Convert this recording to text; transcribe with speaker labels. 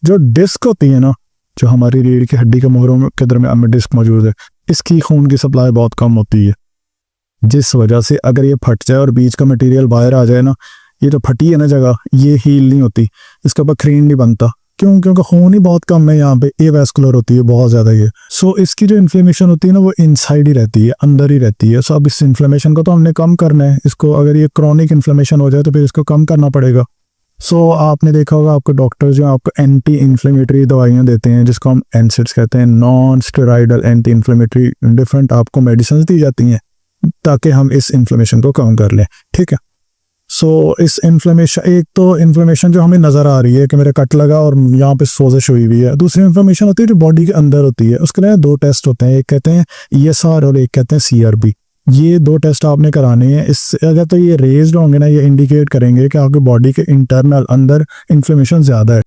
Speaker 1: जो डिस्क होती है ना, जो हमारी रीढ़ की हड्डी के मोहरों के दरमियान में डिस्क मौजूद है, इसकी खून की सप्लाई बहुत कम होती है, जिस वजह से अगर ये फट जाए और बीच का मटेरियल बाहर आ जाए ना, ये जो फटी है ना जगह, ये हील नहीं होती, इसके ऊपर क्रीन नहीं बनता। क्यों? क्योंकि खून ही बहुत कम है यहाँ पे, एवास्कुलर होती है बहुत ज़्यादा ये। सो इसकी जो इन्फ्लेमेशन होती है ना, वो इनसाइड ही रहती है, अंदर ही रहती है। सो अब इस इन्फ्लेमेशन को तो हमने कम करना है, इसको अगर ये क्रॉनिक इन्फ्लेमेशन हो जाए तो फिर इसको कम करना पड़ेगा। सो आपने देखा होगा आपको डॉक्टर जो आपको एंटी इन्फ्लेमेटरी दवाइयाँ देते हैं, जिसको हम एनसिड्स कहते हैं, non steroidal anti inflammatory, different आपको मेडिसिन दी जाती हैं ताकि हम इस इन्फ्लेमेशन को कम कर लें, ठीक है। सो इस इन्फ्लेमेशन, एक तो इन्फ्लेमेशन जो हमें नज़र आ रही है कि मेरा कट लगा और यहाँ पे सोजिश हुई हुई है, दूसरी इन्फ्लेमेशन होती है जो बॉडी के अंदर होती है। उसके लिए 2 टेस्ट होते हैं, एक कहते हैं ESR और एक कहते हैं CRP। ये 2 टेस्ट आपने कराने हैं। इससे अगर तो ये रेज्ड होंगे ना, ये इंडिकेट करेंगे कि आपके बॉडी के इंटरनल अंदर इन्फ्लेमेशन ज़्यादा है।